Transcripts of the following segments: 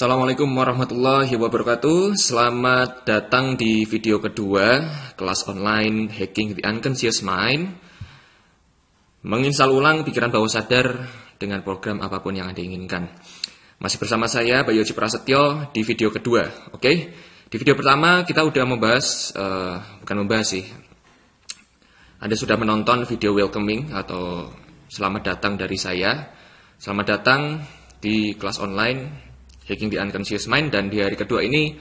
Assalamualaikum warahmatullahi wabarakatuh. Selamat datang di video kedua kelas online Hacking the Unconscious Mind. Menginstal ulang pikiran bawah sadar dengan program apapun yang Anda inginkan. Masih bersama saya Bayu Haji Prasetyo di video kedua. Oke. Di video pertama kita udah membahas bukan membahas sih. Anda sudah menonton video welcoming atau selamat datang dari saya. Selamat datang di kelas online Hacking the Unconscious Mind, dan di hari kedua ini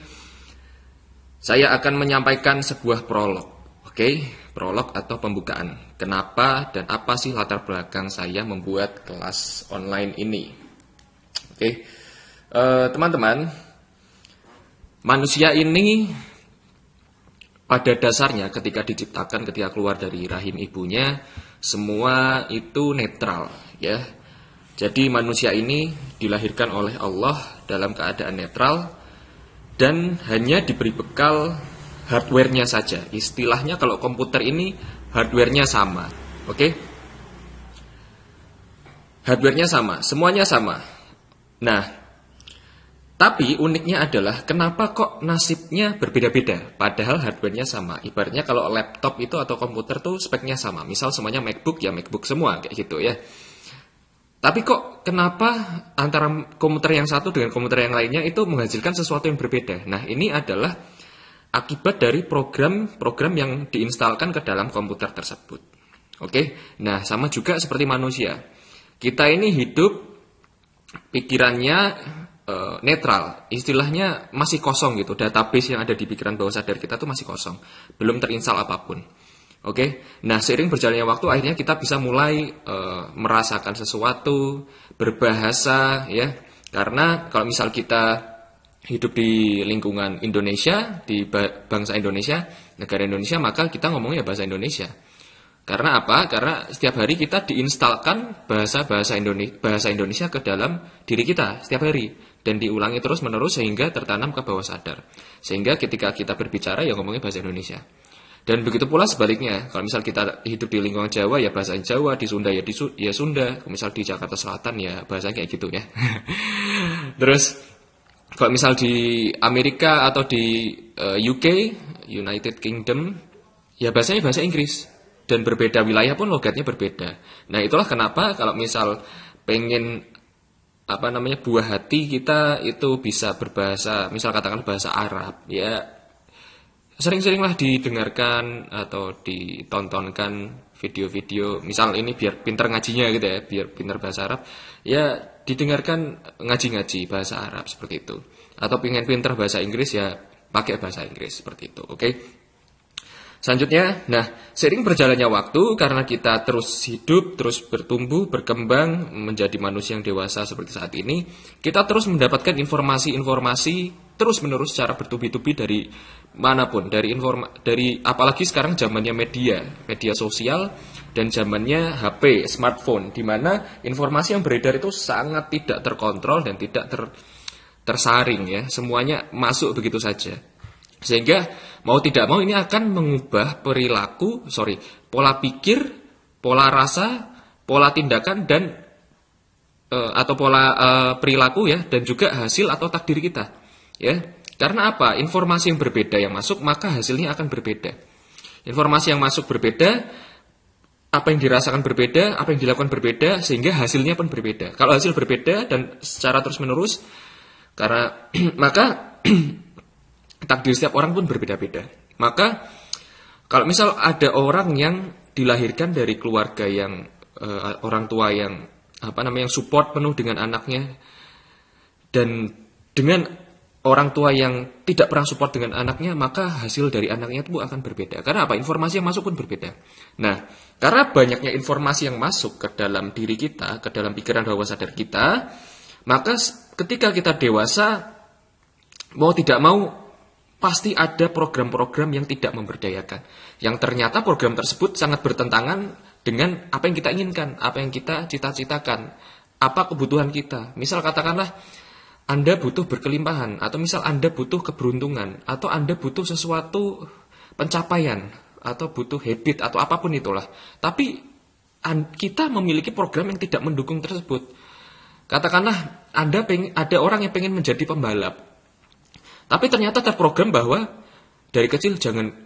saya akan menyampaikan sebuah prolog. Oke, prolog atau pembukaan. Kenapa dan apa sih latar belakang saya membuat kelas online ini? Oke, teman-teman, manusia ini pada dasarnya ketika diciptakan, ketika keluar dari rahim ibunya, semua itu netral, ya. Jadi manusia ini dilahirkan oleh Allah dalam keadaan netral dan hanya diberi bekal hardware-nya saja. Istilahnya kalau komputer ini hardware-nya sama. Oke? Hardware-nya sama, semuanya sama. Nah, tapi uniknya adalah kenapa kok nasibnya berbeda-beda padahal hardware-nya sama. Ibaratnya kalau laptop itu atau komputer tuh speknya sama. Misal semuanya MacBook, ya MacBook semua kayak gitu ya. Tapi kok kenapa antara komputer yang satu dengan komputer yang lainnya itu menghasilkan sesuatu yang berbeda? Nah, ini adalah akibat dari program-program yang diinstalkan ke dalam komputer tersebut. Oke, nah sama juga seperti manusia. Kita ini hidup pikirannya netral, istilahnya masih kosong gitu. Database yang ada di pikiran bawah sadar kita tuh masih kosong, belum terinstal apapun. Oke, nah seiring berjalannya waktu akhirnya kita bisa mulai merasakan sesuatu, berbahasa, ya. Karena kalau misal kita hidup di lingkungan Indonesia, di bangsa Indonesia, negara Indonesia, maka kita ngomongnya bahasa Indonesia. Karena apa? Karena setiap hari kita diinstalkan bahasa Indonesia ke dalam diri kita setiap hari dan diulangi terus menerus sehingga tertanam ke bawah sadar. Sehingga ketika kita berbicara ya ngomongnya bahasa Indonesia. Dan begitu pula sebaliknya, kalau misal kita hidup di lingkungan Jawa ya bahasa Jawa, di Sunda ya ya Sunda, kalau misal di Jakarta Selatan ya bahasanya kayak gitu ya. Terus kalau misal di Amerika atau di UK, United Kingdom, ya bahasanya bahasa Inggris. Dan berbeda wilayah pun logatnya berbeda. Nah, itulah kenapa kalau misal pengen buah hati kita itu bisa berbahasa, misal katakan bahasa Arab, ya sering-seringlah didengarkan atau ditontonkan video-video, misal ini biar pinter ngajinya gitu ya, biar pinter bahasa Arab, ya didengarkan ngaji-ngaji bahasa Arab seperti itu. Atau pengen pinter bahasa Inggris ya pakai bahasa Inggris seperti itu, oke? Selanjutnya, nah seiring berjalannya waktu karena kita terus hidup, terus bertumbuh, berkembang menjadi manusia yang dewasa seperti saat ini, kita terus mendapatkan informasi-informasi terus-menerus secara bertubi-tubi dari manapun, dari apalagi sekarang zamannya media sosial dan zamannya HP, smartphone, di mana informasi yang beredar itu sangat tidak terkontrol dan tidak tersaring ya, semuanya masuk begitu saja. Sehingga mau tidak mau ini akan mengubah pola pikir, pola rasa, pola tindakan dan atau pola perilaku ya, dan juga hasil atau takdir kita. Ya, karena apa? Informasi yang berbeda yang masuk, maka hasilnya akan berbeda. Informasi yang masuk berbeda, apa yang dirasakan berbeda, apa yang dilakukan berbeda, sehingga hasilnya pun berbeda. Kalau hasil berbeda dan secara terus-menerus, karena maka takdir setiap orang pun berbeda-beda. Maka kalau misal ada orang yang dilahirkan dari keluarga yang orang tua yang support penuh dengan anaknya, dan dengan orang tua yang tidak pernah support dengan anaknya, maka hasil dari anaknya itu akan berbeda. Karena apa? Informasi yang masuk pun berbeda. Nah, karena banyaknya informasi yang masuk ke dalam diri kita, ke dalam pikiran bawah sadar kita, maka ketika kita dewasa, mau tidak mau pasti ada program-program yang tidak memberdayakan. Yang ternyata program tersebut sangat bertentangan dengan apa yang kita inginkan, apa yang kita cita-citakan, apa kebutuhan kita. Misal katakanlah Anda butuh berkelimpahan, atau misal Anda butuh keberuntungan, atau Anda butuh sesuatu pencapaian, atau butuh habit, atau apapun itulah. Tapi kita memiliki program yang tidak mendukung tersebut. Katakanlah ada orang yang pengen menjadi pembalap, tapi ternyata terprogram bahwa dari kecil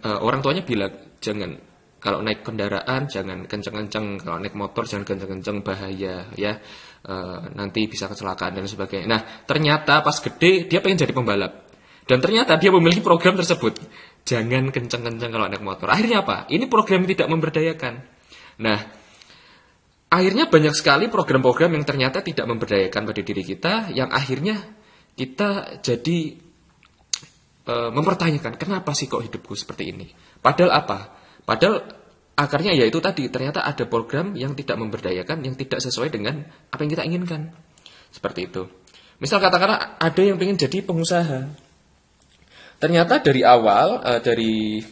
orang tuanya bilang jangan kalau naik kendaraan jangan kenceng-kenceng, kalau naik motor jangan kenceng-kenceng bahaya ya, nanti bisa kecelakaan dan sebagainya. Nah ternyata pas gede dia pengen jadi pembalap dan ternyata dia memiliki program tersebut, jangan kenceng-kenceng kalau naik motor. Akhirnya apa? Ini program yang tidak memberdayakan. Nah akhirnya banyak sekali program-program yang ternyata tidak memberdayakan pada diri kita, yang akhirnya kita jadi mempertanyakan, kenapa sih kok hidupku seperti ini? Padahal apa? Padahal akarnya yaitu tadi, ternyata ada program yang tidak memberdayakan, yang tidak sesuai dengan apa yang kita inginkan. Seperti itu. Misal katakanlah ada yang pengen jadi pengusaha. Ternyata dari awal, dari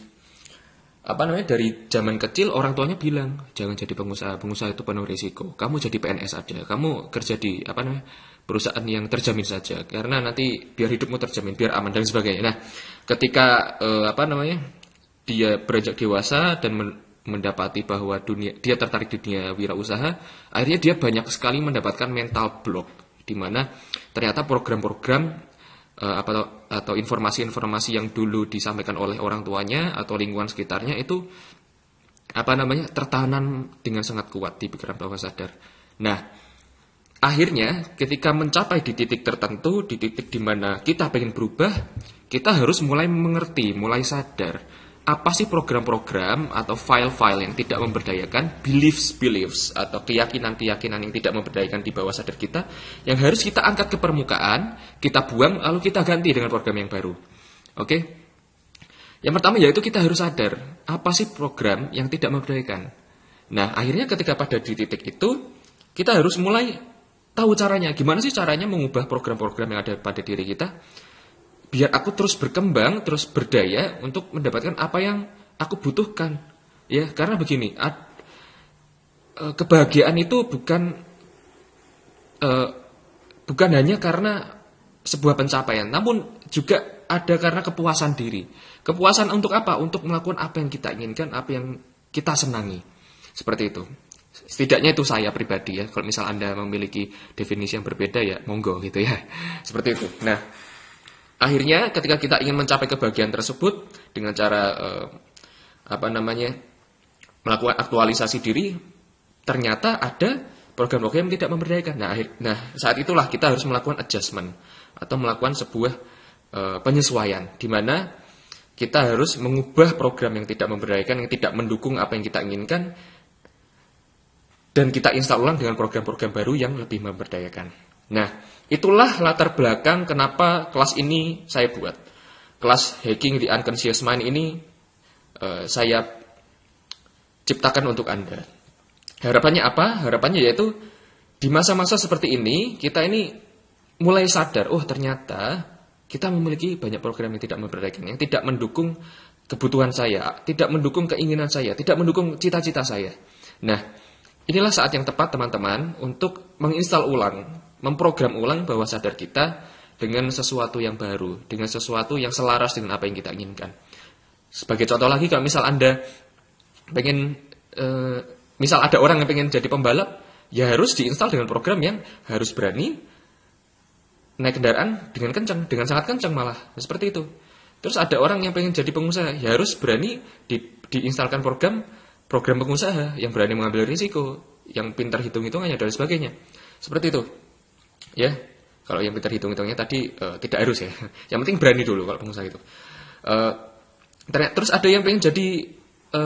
zaman kecil orang tuanya bilang, jangan jadi pengusaha itu penuh risiko. Kamu jadi PNS aja, kamu kerja di perusahaan yang terjamin saja, karena nanti biar hidupmu terjamin, biar aman dan sebagainya. Nah, ketika dia beranjak dewasa dan mendapati bahwa dia tertarik di dunia wirausaha, akhirnya dia banyak sekali mendapatkan mental block, di mana ternyata program-program atau informasi-informasi yang dulu disampaikan oleh orang tuanya atau lingkungan sekitarnya itu tertanam dengan sangat kuat di pikiran bawah sadar. Nah, akhirnya ketika mencapai di titik tertentu, di titik di mana kita pengen berubah, kita harus mulai mengerti, mulai sadar apa sih program-program atau file-file yang tidak memberdayakan, beliefs atau keyakinan-keyakinan yang tidak memberdayakan di bawah sadar kita, yang harus kita angkat ke permukaan, kita buang, lalu kita ganti dengan program yang baru. Oke? Yang pertama yaitu kita harus sadar, apa sih program yang tidak memberdayakan. Nah, akhirnya ketika pada di titik itu, kita harus mulai tahu caranya. Gimana sih caranya mengubah program-program yang ada pada diri kita, biar aku terus berkembang, terus berdaya untuk mendapatkan apa yang aku butuhkan. Ya, karena begini, kebahagiaan itu bukan hanya karena sebuah pencapaian, namun juga ada karena kepuasan diri. Kepuasan untuk apa? Untuk melakukan apa yang kita inginkan, apa yang kita senangi. Seperti itu. Setidaknya itu saya pribadi ya. Kalau misal Anda memiliki definisi yang berbeda ya, monggo gitu ya. Seperti itu. Nah, akhirnya ketika kita ingin mencapai kebahagiaan tersebut dengan cara melakukan aktualisasi diri, ternyata ada program-program yang tidak memberdayakan. Nah, saat itulah kita harus melakukan adjustment atau melakukan sebuah penyesuaian, di mana kita harus mengubah program yang tidak memberdayakan, yang tidak mendukung apa yang kita inginkan, dan kita install ulang dengan program-program baru yang lebih memberdayakan. Nah, itulah latar belakang kenapa kelas ini saya buat. Kelas Hacking the Unconscious Mind ini saya ciptakan untuk Anda. Harapannya apa? Harapannya yaitu di masa-masa seperti ini, kita ini mulai sadar, oh ternyata kita memiliki banyak program yang tidak memberdayakan, yang tidak mendukung kebutuhan saya, tidak mendukung keinginan saya, tidak mendukung cita-cita saya. Nah, inilah saat yang tepat teman-teman untuk menginstal ulang, memprogram ulang bawah sadar kita dengan sesuatu yang baru, dengan sesuatu yang selaras dengan apa yang kita inginkan. Sebagai contoh lagi, kalau misal Anda misal ada orang yang pengen jadi pembalap, ya harus diinstal dengan program yang harus berani naik kendaraan dengan kencang, dengan sangat kencang malah, seperti itu. Terus ada orang yang pengen jadi pengusaha, ya harus berani diinstalkan program pengusaha yang berani mengambil risiko, yang pintar hitung-hitungannya dan sebagainya. Seperti itu. Ya, kalau yang pintar hitung-hitungannya tadi tidak harus ya. Yang penting berani dulu kalau pengusaha itu. Terus ada yang pengen jadi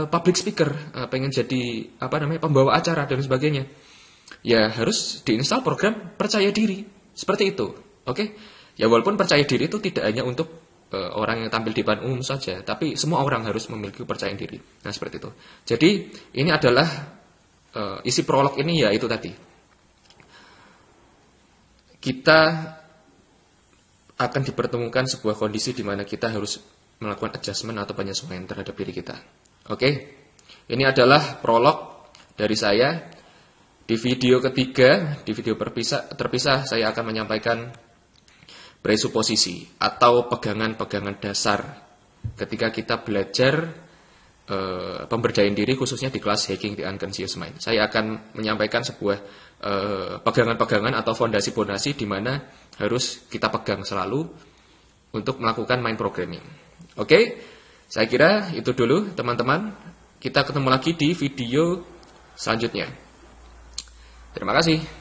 public speaker, pengen jadi pembawa acara dan sebagainya. Ya harus diinstal program percaya diri. Seperti itu. Oke? Ya walaupun percaya diri itu tidak hanya untuk orang yang tampil di depan umum saja, tapi semua orang harus memiliki kepercayaan diri. Nah, seperti itu. Jadi, ini adalah isi prolog ini ya itu tadi. Kita akan dipertemukan sebuah kondisi di mana kita harus melakukan adjustment atau penyesuaian terhadap diri kita. Oke? Ini adalah prolog dari saya. Di video ketiga, di video terpisah saya akan menyampaikan presuposisi atau pegangan-pegangan dasar ketika kita belajar pemberdayaan diri khususnya di kelas Hacking the Unconscious Mind. Saya akan menyampaikan sebuah pegangan-pegangan atau fondasi-fondasi di mana harus kita pegang selalu untuk melakukan mind programming. Oke, saya kira itu dulu teman-teman. Kita ketemu lagi di video selanjutnya. Terima kasih.